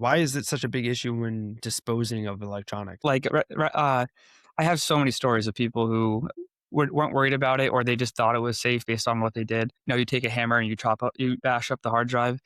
Why is it such a big issue when disposing of electronics? I have so many stories of people who weren't worried about it, or they just thought it was safe based on what they did. You take a hammer and you bash up the hard drive.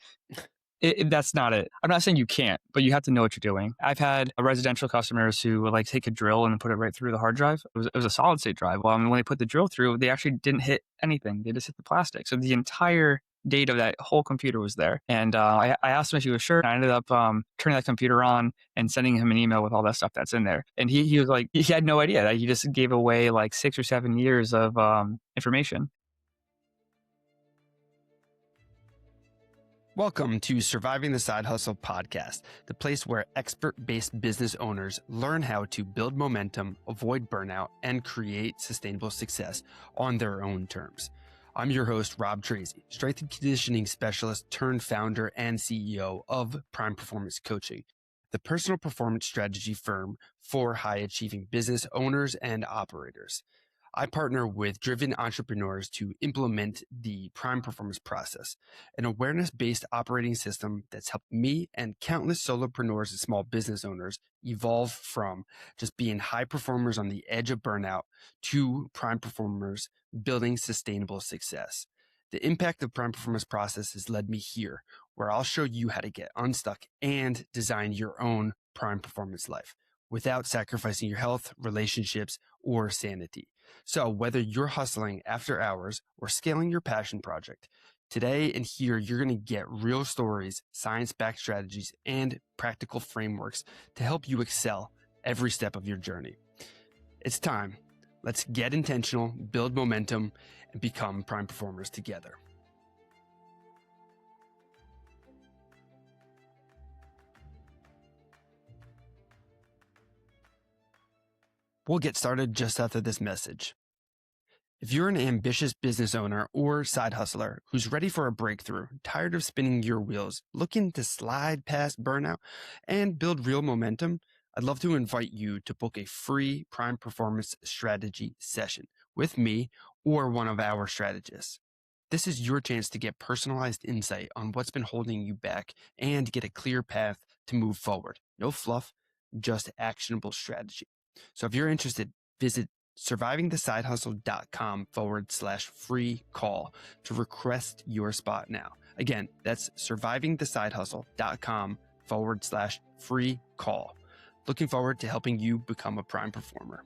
That's not it. I'm not saying you can't, but you have to know what you're doing. I've had residential customers who would take a drill and put it right through the hard drive. It was a solid state drive. Well, when they put the drill through, they actually didn't hit anything. They just hit the plastic. So the entire data of that whole computer was there. And I asked him if he was sure. And I ended up turning that computer on and sending him an email with all that stuff that's in there. And he was like, he had no idea that he just gave away 6 or 7 years of information. Welcome to Surviving the Side Hustle podcast, the place where expert-based business owners learn how to build momentum, avoid burnout, and create sustainable success on their own terms. I'm your host, Rob Tracz, strength and conditioning specialist turned founder and CEO of Prime Performance Coaching, the personal performance strategy firm for high-achieving business owners and operators. I partner with driven entrepreneurs to implement the Prime Performance process, an awareness-based operating system that's helped me and countless solopreneurs and small business owners evolve from just being high performers on the edge of burnout to prime performers building sustainable success. The impact of Prime Performance process has led me here, where I'll show you how to get unstuck and design your own Prime Performance life without sacrificing your health, relationships, or sanity. So whether you're hustling after hours or scaling your passion project, today and here, you're going to get real stories, science-backed strategies, and practical frameworks to help you excel every step of your journey. It's time. Let's get intentional, build momentum, and become prime performers together. We'll get started just after this message. If you're an ambitious business owner or side hustler who's ready for a breakthrough, tired of spinning your wheels, looking to slide past burnout and build real momentum, I'd love to invite you to book a free Prime Performance strategy session with me or one of our strategists. This is your chance to get personalized insight on what's been holding you back and get a clear path to move forward. No fluff, just actionable strategy. So if you're interested, visit survivingthesidehustle.com/free call to request your spot now. Again, that's survivingthesidehustle.com/free call. Looking forward to helping you become a prime performer.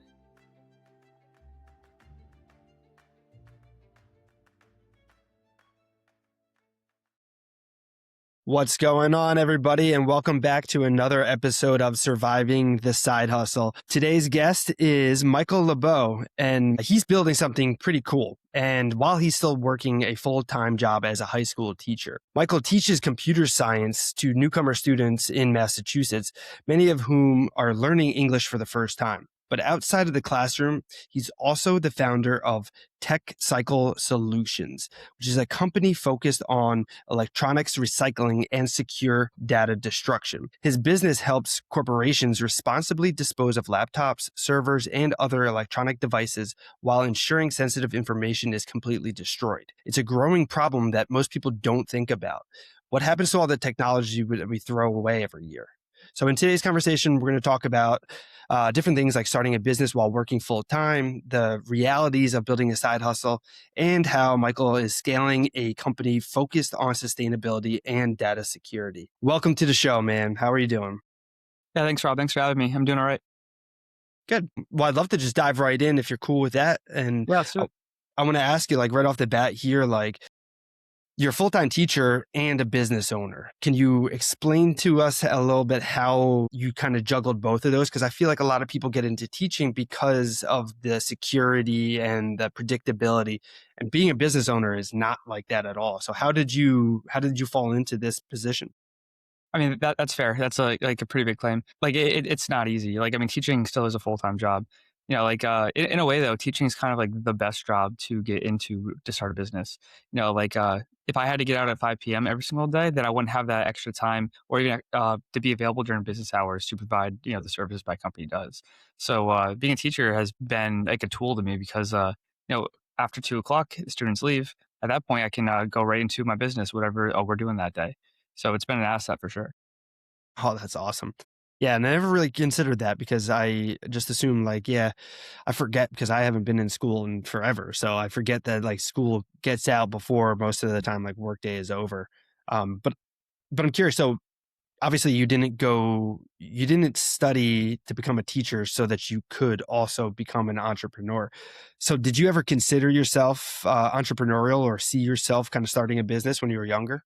What's going on, everybody, and welcome back to another episode of Surviving the Side Hustle. Today's guest is Michael LeBeau, and he's building something pretty cool. And while he's still working a full-time job as a high school teacher, Michael teaches computer science to newcomer students in Massachusetts, many of whom are learning English for the first time. But outside of the classroom, he's also the founder of Tech Cycle Solutions, which is a company focused on electronics recycling and secure data destruction. His business helps corporations responsibly dispose of laptops, servers, and other electronic devices while ensuring sensitive information is completely destroyed. It's a growing problem that most people don't think about. What happens to all the technology that we throw away every year? So in today's conversation, we're going to talk about different things like starting a business while working full time, the realities of building a side hustle, and how Michael is scaling a company focused on sustainability and data security. Welcome to the show, man. How are you doing? Yeah, thanks, Rob. Thanks for having me. I'm doing all right. Good. Well, I'd love to just dive right in if you're cool with that. And Yeah, so I want to ask you, right off the bat here, you're a full-time teacher and a business owner. Can you explain to us a little bit how you kind of juggled both of those? Because I feel like a lot of people get into teaching because of the security and the predictability. And being a business owner is not like that at all. So how did you fall into this position? I mean, that's fair. That's a pretty big claim. It's not easy. Teaching still is a full-time job. In a way though, teaching is kind of like the best job to get into to start a business. If I had to get out at 5 p.m. every single day, then I wouldn't have that extra time or even to be available during business hours to provide, the service my company does. So being a teacher has been like a tool to me because, after 2 o'clock, students leave. At that point, I can go right into my business, whatever we're doing that day. So it's been an asset for sure. Oh, that's awesome. Yeah, and I never really considered that because I just assumed like, yeah, I forget because I haven't been in school in forever. So I forget that like school gets out before most of the time like workday is over. But I'm curious. So obviously you didn't study to become a teacher so that you could also become an entrepreneur. So did you ever consider yourself entrepreneurial or see yourself kind of starting a business when you were younger?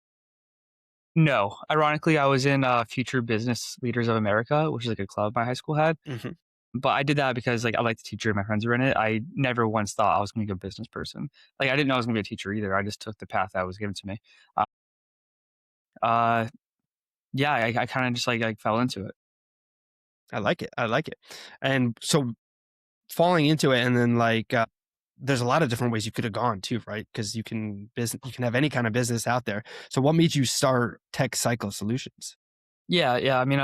No, ironically, I was in Future Business Leaders of America, which is like a club my high school had. Hmm. But I did that because like I liked the teacher, my friends were in it. I never once thought I was going to be a business person. Like I didn't know I was going to be a teacher either. I just took the path that was given to me. Uh, uh, yeah, I kind of just like fell into it. I like it. I like it. And so falling into it and then like there's a lot of different ways you could have gone too, right? Because you can have any kind of business out there. So what made you start Tech Cycle Solutions? Yeah, yeah. I mean,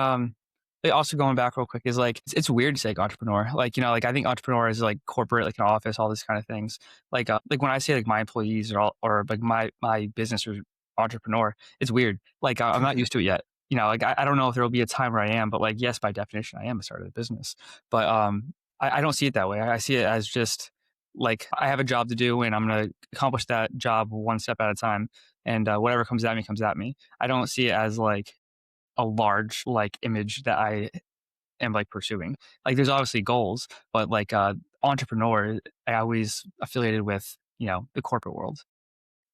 also going back real quick is like it's weird to say like entrepreneur. Like like I think entrepreneur is like corporate, like an office, all these kind of things. Like when I say like my employees or like my business or entrepreneur, it's weird. Like I'm not used to it yet. Like I don't know if there will be a time where I am, but like yes, by definition, I am a start of a business. But I don't see it that way. I see it as just like I have a job to do, and I'm gonna accomplish that job one step at a time. And whatever comes at me comes at me. I don't see it as like a large like image that I am like pursuing. Like there's obviously goals, but like entrepreneur, I always affiliated with, the corporate world.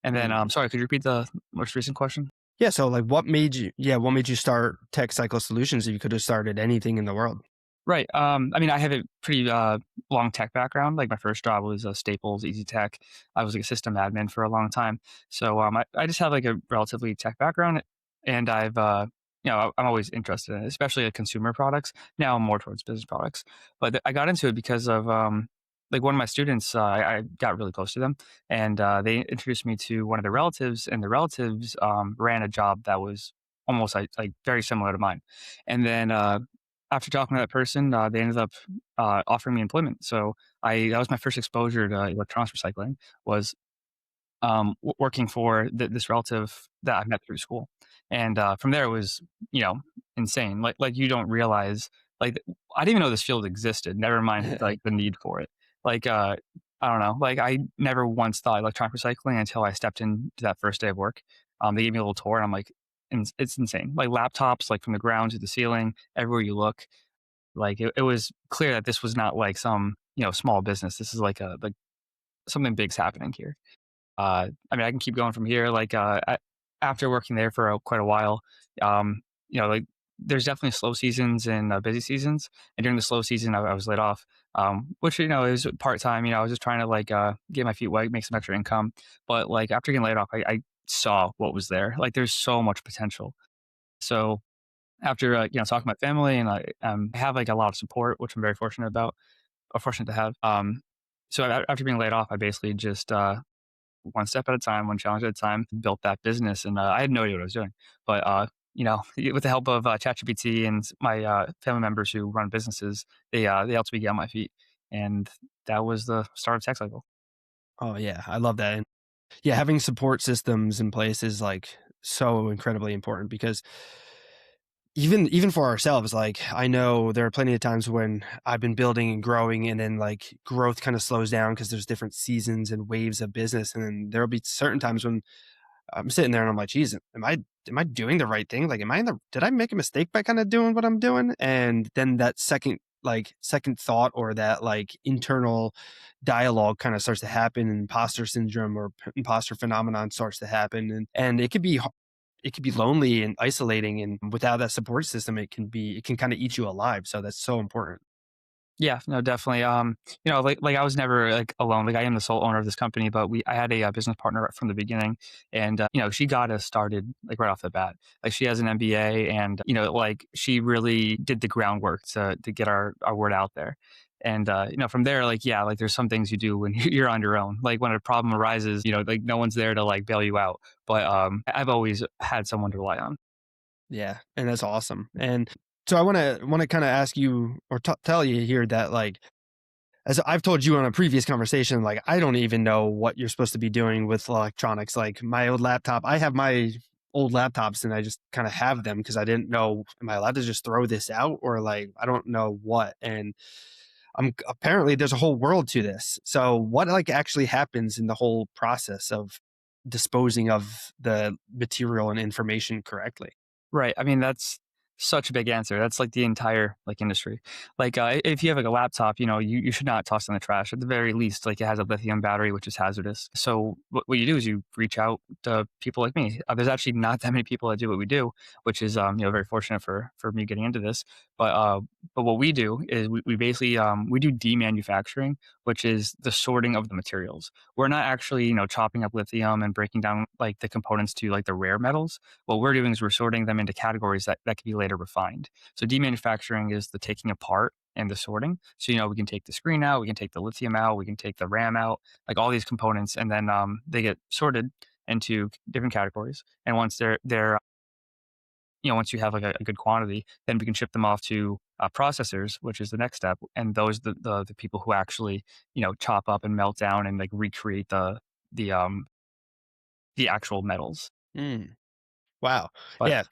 And then Mm. sorry, could you repeat the most recent question? Yeah. So like what made you start Tech Cycle Solutions if you could have started anything in the world? Right. I mean, I have a pretty long tech background. Like my first job was Staples, Easy Tech. I was like a system admin for a long time. So I just have like a relatively tech background, and I'm always interested in it, especially like consumer products. Now I'm more towards business products, but I got into it because of like one of my students. I got really close to them, and they introduced me to one of their relatives, and the relatives ran a job that was almost like very similar to mine, and then. After talking to that person, they ended up offering me employment. So that was my first exposure to electronics recycling. Was working for this relative that I met through school, and from there it was you know insane. Like you don't realize I didn't even know this field existed. Never mind like the need for it. Like I don't know. Like I never once thought electronic recycling until I stepped into that first day of work. They gave me a little tour, and I'm like, it's insane. Like laptops, like from the ground to the ceiling, everywhere you look. Like it was clear that this was not like some small business. This is like something big's happening here. I mean, I can keep going from here. Like, after working there for quite a while, like there's definitely slow seasons and busy seasons. And during the slow season, I was laid off, which is part time. I was just trying to like get my feet wet, make some extra income. But like after getting laid off, I saw what was there. Like, there's so much potential. So after talking to my family, and I have like a lot of support, which I'm very fortunate about, or fortunate to have. So after being laid off, I basically just one step at a time, one challenge at a time, built that business. And I had no idea what I was doing. But, with the help of ChatGPT and my family members who run businesses, they helped me get on my feet. And that was the start of Tech Cycle. Oh yeah, I love that. And yeah, having support systems in place is like so incredibly important because even for ourselves, like I know there are plenty of times when I've been building and growing and then like growth kind of slows down because there's different seasons and waves of business. And then there'll be certain times when I'm sitting there and I'm like, geez, am I doing the right thing? Like, did I make a mistake by kind of doing what I'm doing? And then that second thought or that like internal dialogue kind of starts to happen, and imposter syndrome or imposter phenomenon starts to happen. And it could be lonely and isolating. And without that support system, it can kind of eat you alive. So that's so important. Yeah, no, definitely. Like I was never like alone. Like I am the sole owner of this company, but I had a business partner right from the beginning, and she got us started like right off the bat. Like she has an MBA, and like she really did the groundwork to get our word out there. And from there, like yeah, like there's some things you do when you're on your own. Like when a problem arises, like no one's there to like bail you out. But I've always had someone to rely on. Yeah, and that's awesome. And so I want to kind of ask you or tell you here that like as I've told you on a previous conversation, like I don't even know what you're supposed to be doing with electronics. Like my old laptop, I have my old laptops and I just kind of have them because I didn't know, am I allowed to just throw this out or like I don't know what. And I'm apparently there's a whole world to this. So what like actually happens in the whole process of disposing of the material and information correctly? Right. I mean, that's such a big answer. That's like the entire like industry. Like, if you have like a laptop, you should not toss it in the trash. At the very least, like it has a lithium battery, which is hazardous. So what you do is you reach out to people like me. There's actually not that many people that do what we do, which is very fortunate for me getting into this. But what we do is we basically we do demanufacturing, which is the sorting of the materials. We're not actually chopping up lithium and breaking down like the components to like the rare metals. What we're doing is we're sorting them into categories that can be later refined. So demanufacturing is the taking apart and the sorting. So we can take the screen out, we can take the lithium out, we can take the RAM out, like all these components, and then they get sorted into different categories. And once they're once you have like a good quantity, then we can ship them off to processors, which is the next step. And those the people who actually chop up and melt down and like recreate the um the actual metals. Mm, wow. But Yeah.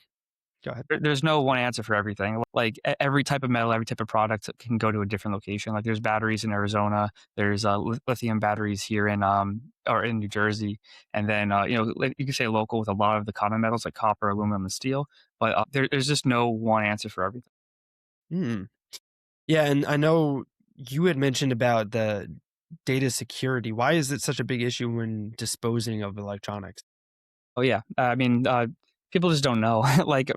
Go ahead. there's no one answer for everything. Like every type of metal, every type of product can go to a different location. Like there's batteries in Arizona, there's lithium batteries here in or in New Jersey, and then like you can say local with a lot of the common metals like copper, aluminum, and steel. But there's just no one answer for everything. Mm. Yeah, and I know you had mentioned about the data security. Why is it such a big issue when disposing of electronics? Oh yeah, I mean, people just don't know. Like,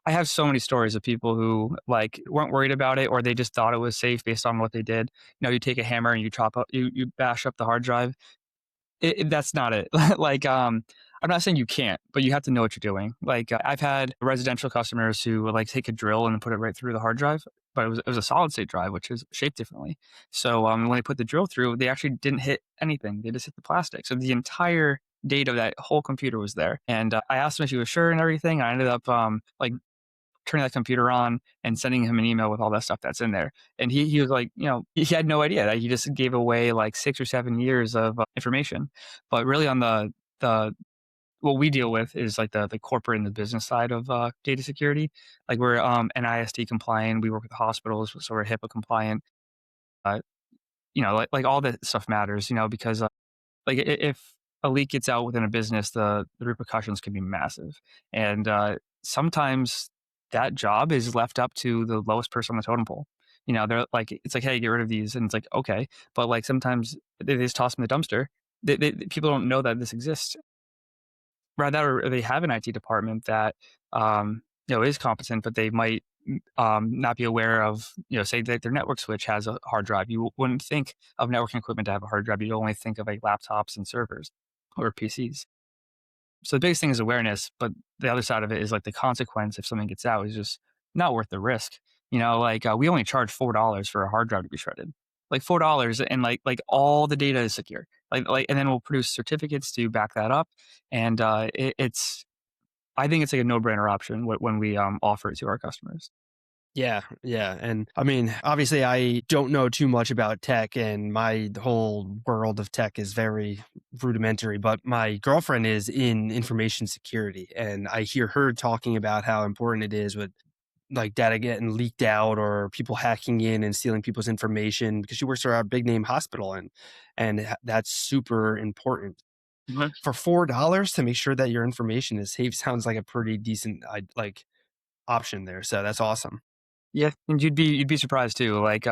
I have so many stories of people who like weren't worried about it, or they just thought it was safe based on what they did. You take a hammer and you chop up, you bash up the hard drive. That's not it. Like, I'm not saying you can't, but you have to know what you're doing. Like, I've had residential customers who would like take a drill and put it right through the hard drive, but it was a solid state drive, which is shaped differently. So when they put the drill through, they actually didn't hit anything. They just hit the plastic. So the entire data of that whole computer was there. And I asked him if he was sure and everything. I ended up like turning that computer on and sending him an email with all that stuff that's in there. And he was like, he had no idea that he just gave away like 6 or 7 years of information. But really on the what we deal with is like the corporate and the business side of data security. Like we're NIST compliant. We work with hospitals, so we're HIPAA compliant. Uh, like all that stuff matters, because like if a leak gets out within a business, the repercussions can be massive. And sometimes that job is left up to the lowest person on the totem pole. They're like, it's like, hey, get rid of these. And it's like, okay. But like sometimes they just toss them in the dumpster. People don't know that this exists. Rather, or they have an IT department that, is competent, but they might not be aware of, say that their network switch has a hard drive. You wouldn't think of networking equipment to have a hard drive. You'd only think of like laptops and servers or PCs. So the biggest thing is awareness, but the other side of it is like the consequence if something gets out is just not worth the risk. Like we only charge $4 for a hard drive to be shredded, like $4, and like all the data is secure. And then we'll produce certificates to back that up, and it's I think it's like a no brainer option when we offer it to our customers. Yeah, yeah. And I mean, obviously, I don't know too much about tech, and my whole world of tech is very rudimentary. But my girlfriend is in information security, and I hear her talking about how important it is with like data getting leaked out or people hacking in and stealing people's information because she works for a big name hospital, and that's super important. Mhm. For $4 to make sure that your information is safe sounds like a pretty decent like option there. So that's awesome. Yeah, and you'd be surprised too. Like,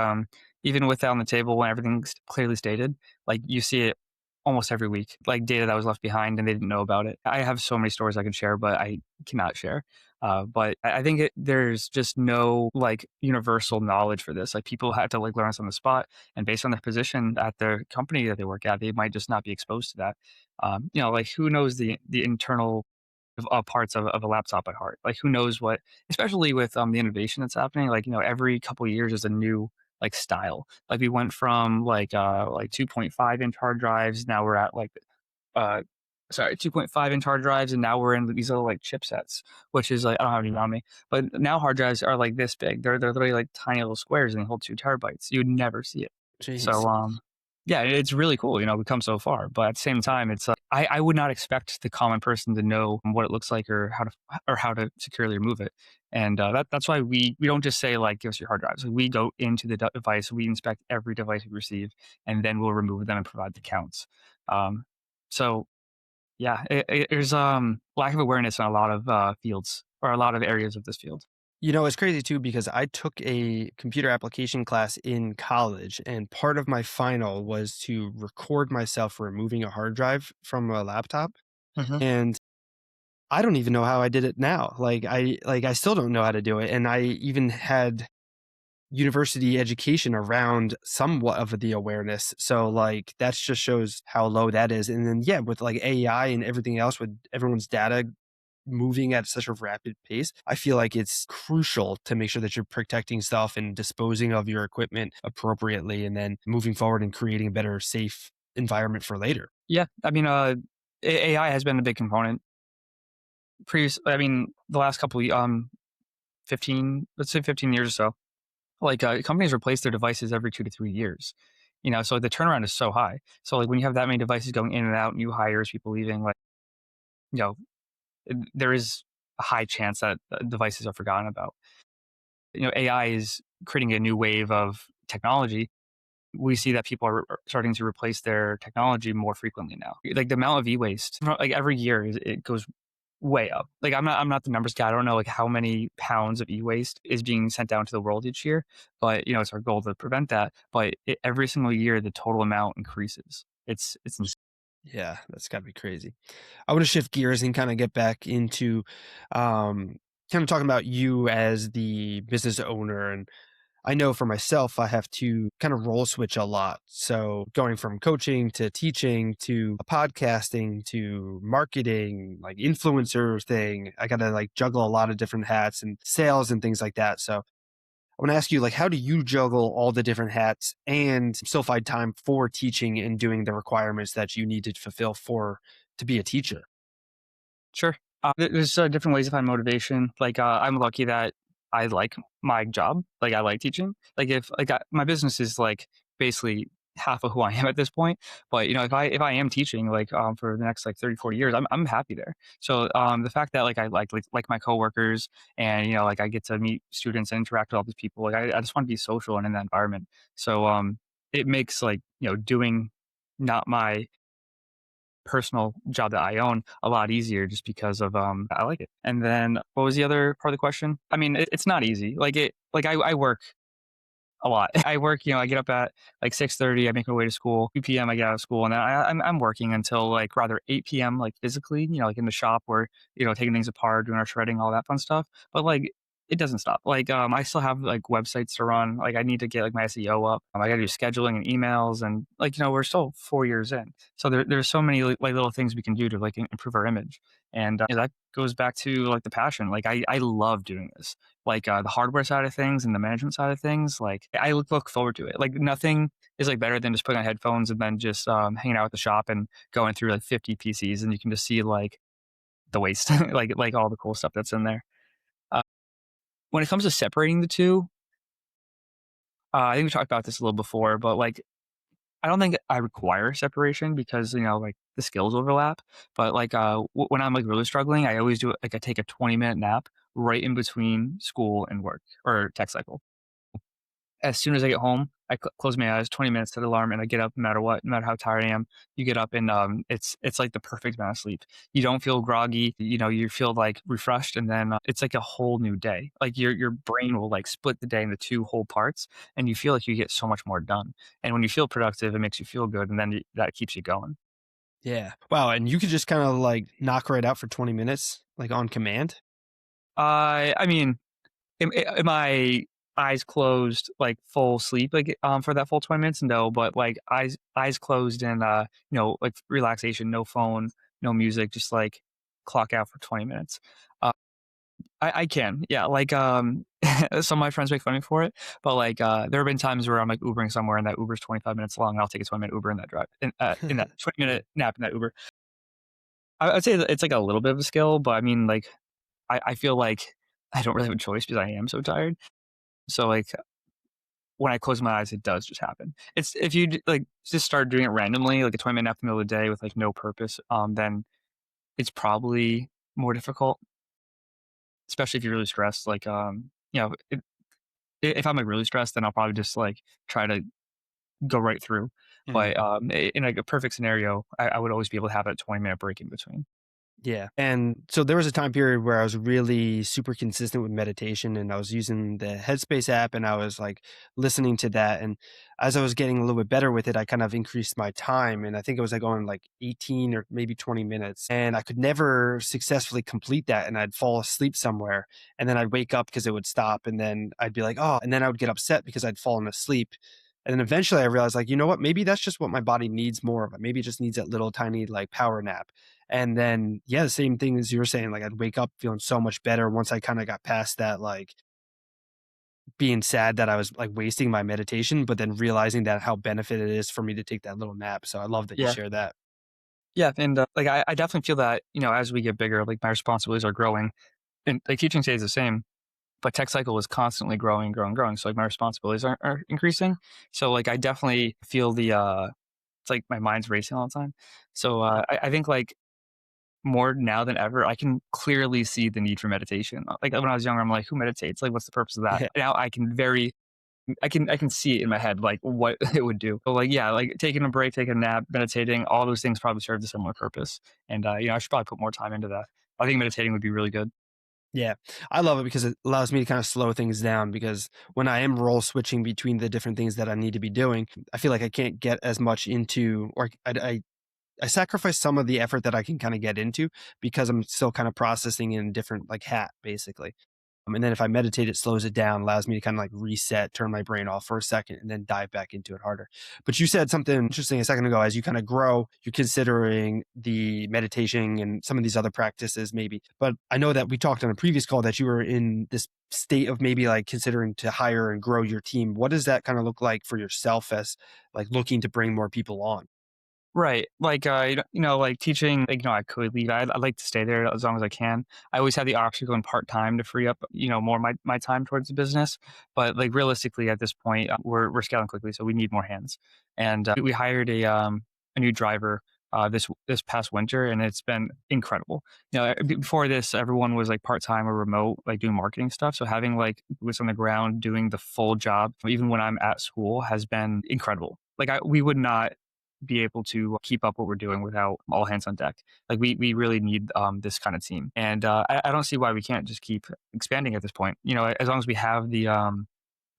even with that on the table when everything's clearly stated, like you see it almost every week, like data that was left behind and they didn't know about it. I have so many stories I could share, but I cannot share. But I think there's just no like universal knowledge for this. Like people have to like learn this on the spot, and based on their position at their company that they work at, they might just not be exposed to that. Like who knows the internal parts of a laptop by heart. Like who knows what, especially with the innovation that's happening. Like every couple of years is a new like style. Like we went from like 2.5-inch hard drives. Now we're at like uh 2.5-inch hard drives, and now we're in these little like chipsets, which is like I don't have any around me, but now hard drives are like this big. They're literally like tiny little squares and they hold 2 terabytes. You would never see it. So Jeez. Yeah, it's really cool, we've come so far. But at the same time, it's like I would not expect the common person to know what it looks like or how to securely remove it. And that's why we don't just say like give us your hard drives. Like, we go into the device, we inspect every device we receive, and then we'll remove them and provide the counts. Um, so yeah, there's lack of awareness in a lot of fields or a lot of areas of this field. It's crazy too because I took a computer application class in college, and part of my final was to record myself removing a hard drive from a laptop. Hmm. And I don't even know how I did it now. Like I still don't know how to do it. And I even had university education around somewhat of the awareness. So like that just shows how low that is. And then yeah, with like AI and everything else, with everyone's data moving at such a rapid pace, I feel like it's crucial to make sure that you're protecting stuff and disposing of your equipment appropriately, and then moving forward and creating a better, safe environment for later. Yeah, I mean, AI has been a big component. The last couple, 15, let's say 15 years or so, like companies replace their devices every 2 to 3 years. So the turnaround is so high. So like when you have that many devices going in and out, new hires, people leaving, like you know, there is a high chance that devices are forgotten about. AI is creating a new wave of technology. We see that people are starting to replace their technology more frequently now. Like the amount of e-waste, like every year, it goes way up. Like I'm not the numbers guy. I don't know like how many pounds of e-waste is being sent down to the world each year, but it's our goal to prevent that. But every single year, the total amount increases. It's insane. Yeah, that's got to be crazy. I want to shift gears and kind of get back into um, kind of talking about you as the business owner. And I know for myself, I have to kind of role switch a lot. So going from coaching to teaching to podcasting to marketing, like influencer thing, I got to like juggle a lot of different hats and sales and things like that. So I want to ask you, like, how do you juggle all the different hats and still find time for teaching and doing the requirements that you need to fulfill to be a teacher? Sure. There's different ways to find motivation. Like I'm lucky that I like my job. Like I like teaching. Like if like my business is like basically half of who I am at this point. But if I am teaching like for the next like 30, 40 years, I'm happy there. So the fact that like I like my coworkers and like I get to meet students and interact with all these people. Like I just want to be social and in that environment. So it makes like doing not my personal job that I own a lot easier just because of I like it. And then what was the other part of the question? I mean, it's not easy. I work a lot. I work, I get up at like 6:30, I make my way to school. 2 p.m. I get out of school, and then I'm working until like rather 8 p.m. like physically, like in the shop where taking things apart, doing our shredding, all that fun stuff. But like it doesn't stop. Like I still have like websites to run. Like I need to get like my SEO up. I got to do scheduling and emails, and like we're still 4 years in, so there's so many like little things we can do to like improve our image, and that goes back to like the passion. Like I love doing this, like the hardware side of things and the management side of things. Like I look forward to it. Like nothing is like better than just putting on headphones and then just hanging out at the shop and going through like 50 PCs, and you can just see like the waste, like all the cool stuff that's in there. Uh, when it comes to separating the two, I think we talked about this a little before, but like I don't think I require separation because like the skills overlap. But like when I'm like really struggling, I always do it. Like I take a 20-minute nap right in between school and work or tech cycle. As soon as I get home, I close my eyes, 20 minutes to the alarm, and I get up no matter what, no matter how tired I am. You get up and it's like the perfect amount of sleep. You don't feel groggy, you feel like refreshed, and then it's like a whole new day. Like your brain will like split the day into two whole parts, and you feel like you get so much more done. And when you feel productive, it makes you feel good, and then that keeps you going. Yeah. Wow. And you could just kind of like knock right out for 20 minutes, like on command. I mean, am I eyes closed, like full sleep, like for that full 20 minutes? No, but like eyes closed and like relaxation, no phone, no music, just like clock out for 20 minutes. Uh, I can, yeah. Like some of my friends make fun of me for it, but like there have been times where I'm like Ubering somewhere and that Uber's 25 minutes long, and I'll take a 20-minute Uber in that drive, in that 20-minute nap in that Uber. I'd say that it's like a little bit of a skill, but I mean, like I feel like I don't really have a choice because I am so tired. So like when I close my eyes, it does just happen. It's if you like just start doing it randomly, like a 20-minute nap in the middle of the day with like no purpose, then it's probably more difficult, especially if you're really stressed. Like, if I'm like really stressed, then I'll probably just like try to go right through. Mm. But in like a perfect scenario, I would always be able to have a 20-minute break in between. Yeah. And so there was a time period where I was really super consistent with meditation, and I was using the Headspace app, and I was like listening to that. And as I was getting a little bit better with it, I kind of increased my time. And I think it was like on like 18 or maybe 20 minutes. And I could never successfully complete that. And I'd fall asleep somewhere, and then I'd wake up because it would stop. And then I'd be like, oh, and then I would get upset because I'd fallen asleep. And then eventually I realized, like, you know what? Maybe that's just what my body needs more of. Maybe it just needs that little tiny like power nap. And then, yeah, the same thing as you were saying, like I'd wake up feeling so much better once I kind of got past that, like being sad that I was like wasting my meditation, but then realizing that how benefit it is for me to take that little nap. So I love that you Yeah. share that. Yeah. And like, I definitely feel that, as we get bigger, like my responsibilities are growing and like teaching stays the same, but tech cycle is constantly growing, growing, growing. So like my responsibilities are increasing. So like, I definitely feel it's like my mind's racing all the time. So I think like more now than ever, I can clearly see the need for meditation. Like when I was younger, I'm like, who meditates? Like, what's the purpose of that? Yeah. Now I can see it in my head, like what it would do. But like, yeah, like taking a break, taking a nap, meditating, all those things probably serve a similar purpose. And, I should probably put more time into that. I think meditating would be really good. Yeah. I love it because it allows me to kind of slow things down, because when I am role switching between the different things that I need to be doing, I feel like I can't get as much into, or I sacrifice some of the effort that I can kind of get into because I'm still kind of processing in a different like hat, basically. And then if I meditate, it slows it down, allows me to kind of like reset, turn my brain off for a second, and then dive back into it harder. But you said something interesting a second ago. As you kind of grow, you're considering the meditation and some of these other practices, maybe. But I know that we talked on a previous call that you were in this state of maybe like considering to hire and grow your team. What does that kind of look like for yourself as like looking to bring more people on? Right. Like, like teaching, like, I could leave. I'd like to stay there as long as I can. I always had the option of going part time to free up, more of my time towards the business. But like realistically, at this point, we're scaling quickly, so we need more hands. And we hired a new driver this past winter, and it's been incredible. Before this, everyone was like part time or remote, like doing marketing stuff. So having like boots on the ground doing the full job, even when I'm at school, has been incredible. Like we would not be able to keep up what we're doing without all hands on deck. Like we really need this kind of team, and I don't see why we can't just keep expanding at this point. As long as we have the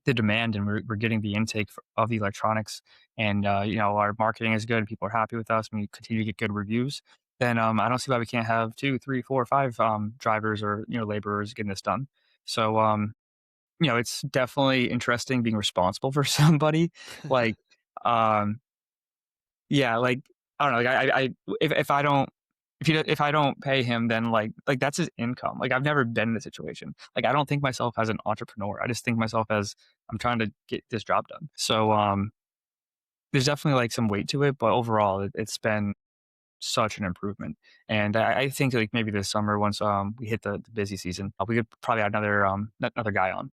demand and we're getting the intake of the electronics, and our marketing is good, and people are happy with us, and we continue to get good reviews. Then I don't see why we can't have two, three, four, five drivers or laborers getting this done. So it's definitely interesting being responsible for somebody. Like um, yeah, like, I don't know, like, if I don't if I don't pay him, then, like, that's his income. Like, I've never been in a situation. Like, I don't think myself as an entrepreneur. I just think myself as, I'm trying to get this job done. So, there's definitely, like, some weight to it, but overall, it's been such an improvement. And I think, like, maybe this summer once, we hit the busy season, we could probably add another guy on.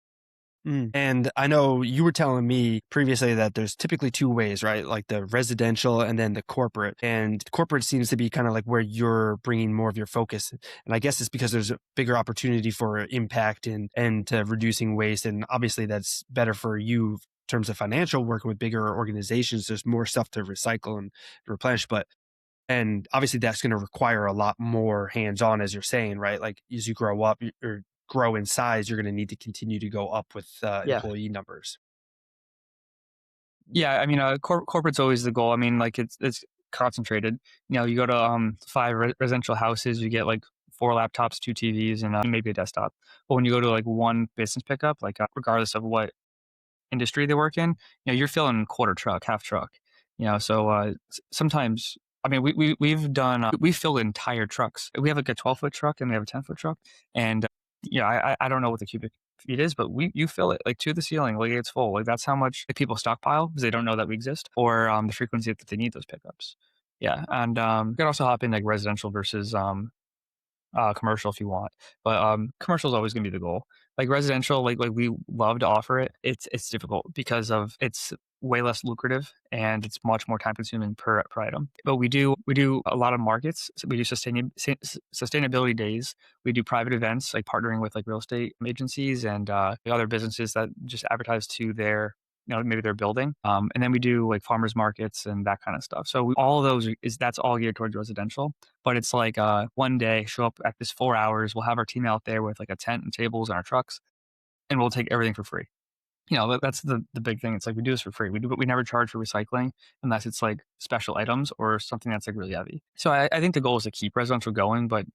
Mm. And I know you were telling me previously that there's typically two ways, right? Like the residential and then the corporate. And corporate seems to be kind of like where you're bringing more of your focus. And I guess it's because there's a bigger opportunity for impact and reducing waste. And obviously that's better for you in terms of financial, working with bigger organizations. There's more stuff to recycle and replenish. And obviously that's going to require a lot more hands-on, as you're saying, right? Like as you grow up or grow in size, you're going to need to continue to go up with Yeah. employee numbers. Yeah, I mean, corporate's always the goal. I mean, like it's concentrated. You go to five residential houses, you get like four laptops, two TVs, and maybe a desktop. But when you go to like one business pickup, like regardless of what industry they work in, you're filling quarter truck, half truck. So sometimes. I mean, we've done we fill entire trucks. We have like a 12-foot truck and we have a 10-foot truck, and I don't know what the cubic feet is, but you fill it like to the ceiling, like it's full. Like that's how much like, people stockpile because they don't know that we exist, or the frequency that they need those pickups. Yeah, and you can also hop in like residential versus commercial if you want, but commercial is always going to be the goal. Like residential, like we love to offer it. It's difficult because of it's way less lucrative and it's much more time consuming per item. But we do a lot of markets. So we do sustainability days. We do private events like partnering with like real estate agencies and other businesses that just advertise to their maybe their building. And then we do like farmers markets and that kind of stuff. So all of those that's all geared towards residential. But it's like one day, show up at this 4 hours. We'll have our team out there with like a tent and tables and our trucks, and we'll take everything for free. That's the big thing. It's like we do this for free. We never charge for recycling unless it's like special items or something that's like really heavy. So I think the goal is to keep residential going, but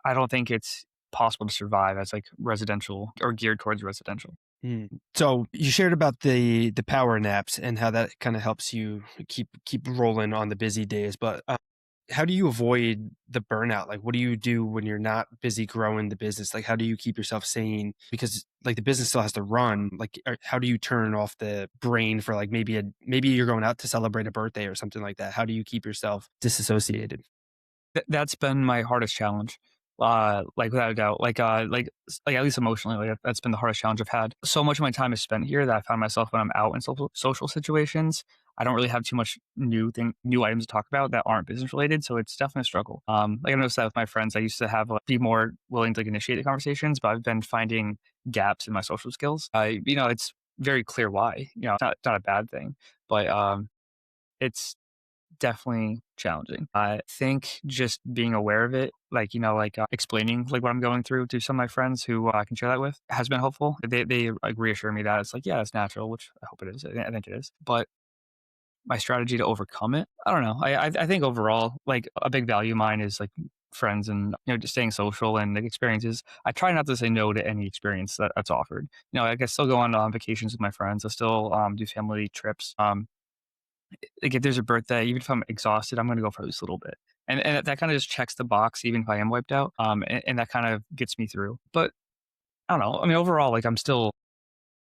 I don't think it's possible to survive as like residential or geared towards residential. So you shared about the power naps and how that kind of helps you keep rolling on the busy days, but how do you avoid the burnout? Like, what do you do when you're not busy growing the business? Like, how do you keep yourself sane? Because like the business still has to run. Like, how do you turn off the brain for like maybe you're going out to celebrate a birthday or something like that? How do you keep yourself disassociated? That's been my hardest challenge. Like without a doubt, like at least emotionally, like that's been the hardest challenge I've had. So much of my time is spent here that I found myself when I'm out in social situations, I don't really have too much new items to talk about that aren't business related. So it's definitely a struggle. Like I noticed that with my friends, I used to have be more willing to like, initiate the conversations, but I've been finding gaps in my social skills. It's very clear why. It's not a bad thing, but it's definitely challenging. I think just being aware of it, explaining like what I'm going through to some of my friends who I can share that with has been helpful. They like reassure me that it's like, yeah, it's natural, which I hope it is. I think it is. But my strategy to overcome it, I don't know. I think overall, like a big value of mine is like friends and just staying social and like experiences. I try not to say no to any experience that's offered. I can still go on vacations with my friends. I still do family trips. Like if there's a birthday, even if I'm exhausted, I'm going to go for at least a little bit. And that kind of just checks the box, even if I am wiped out. And that kind of gets me through. But I don't know. I mean, overall, like I'm still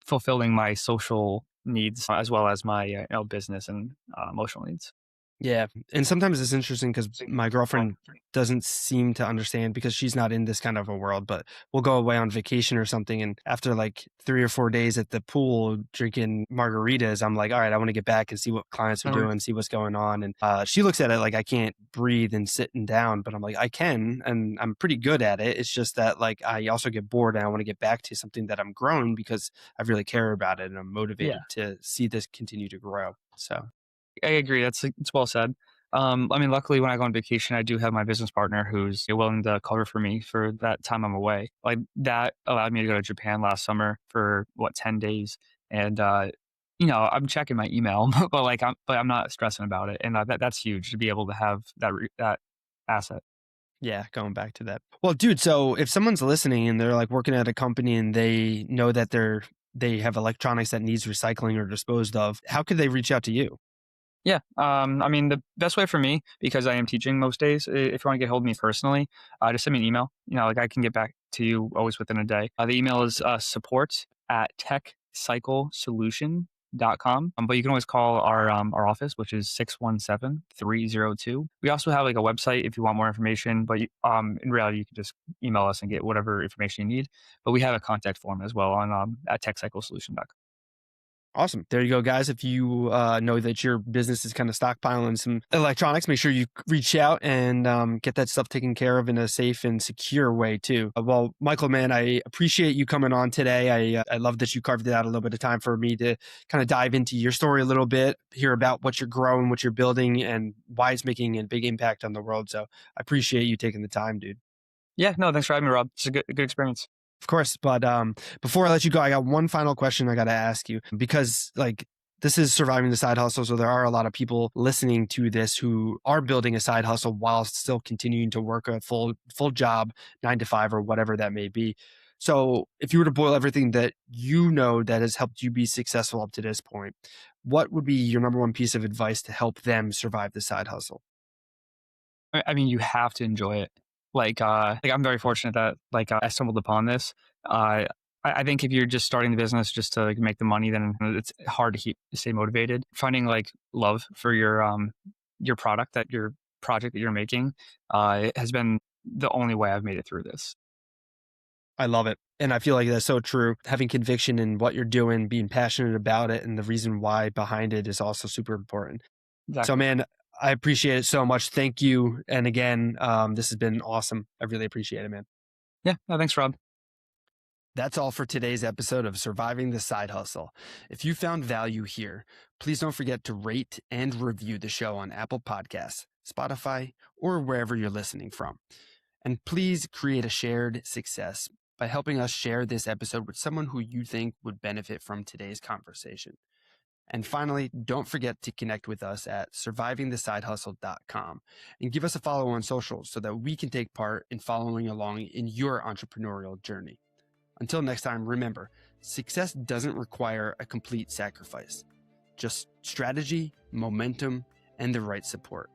fulfilling my social needs as well as my business and emotional needs. Yeah. And sometimes it's interesting because my girlfriend doesn't seem to understand because she's not in this kind of a world, but we'll go away on vacation or something. And after like 3 or 4 days at the pool drinking margaritas, I'm like, all right, I want to get back and see what clients are doing, see what's going on. And she looks at it like I can't breathe and sitting down, but I'm like, I can, and I'm pretty good at it. It's just that like I also get bored and I want to get back to something that I'm growing because I really care about it and I'm motivated to see this continue to grow. So. I agree. It's well said. I mean, luckily, when I go on vacation, I do have my business partner who's willing to cover for me for that time I'm away. Like that allowed me to go to Japan last summer for 10 days, and I'm checking my email, but I'm not stressing about it, and that's huge to be able to have that asset. Yeah, going back to that. Well, dude, so if someone's listening and they're like working at a company and they know that they have electronics that needs recycling or disposed of, how could they reach out to you? Yeah. I mean, the best way for me, because I am teaching most days, if you want to get hold of me personally, just send me an email. Like I can get back to you always within a day. The email is support at techcyclesolution.com. But you can always call our office, which is 617-302. We also have like a website if you want more information, but in reality, you can just email us and get whatever information you need. But we have a contact form as well on at techcyclesolution.com. Awesome. There you go, guys. If you know that your business is kind of stockpiling some electronics, make sure you reach out and get that stuff taken care of in a safe and secure way too. Well, Michael, man, I appreciate you coming on today. I love that you carved out a little bit of time for me to kind of dive into your story a little bit, hear about what you're growing, what you're building, and why it's making a big impact on the world. So I appreciate you taking the time, dude. Yeah, no, thanks for having me, Rob. It's a good experience. Of course, but before I let you go, I got one final question I got to ask you because like this is surviving the side hustle, so there are a lot of people listening to this who are building a side hustle while still continuing to work a full job, 9 to 5 or whatever that may be. So, if you were to boil everything that you know that has helped you be successful up to this point, what would be your number one piece of advice to help them survive the side hustle? I mean, you have to enjoy it. Like I'm very fortunate that I stumbled upon this. I think if you're just starting the business just to like, make the money, then it's hard to stay motivated. Finding like love for your product your project that you're making has been the only way I've made it through this. I love it. And I feel like that's so true. Having conviction in what you're doing, being passionate about it, and the reason why behind it is also super important. Exactly. So, man, I appreciate it so much. Thank you. And again, this has been awesome. I really appreciate it, man. Yeah. No, thanks, Rob. That's all for today's episode of Surviving the Side Hustle. If you found value here, please don't forget to rate and review the show on Apple Podcasts, Spotify, or wherever you're listening from. And please create a shared success by helping us share this episode with someone who you think would benefit from today's conversation. And finally, don't forget to connect with us at survivingthesidehustle.com and give us a follow on socials so that we can take part in following along in your entrepreneurial journey. Until next time, remember, success doesn't require a complete sacrifice, just strategy, momentum, and the right support.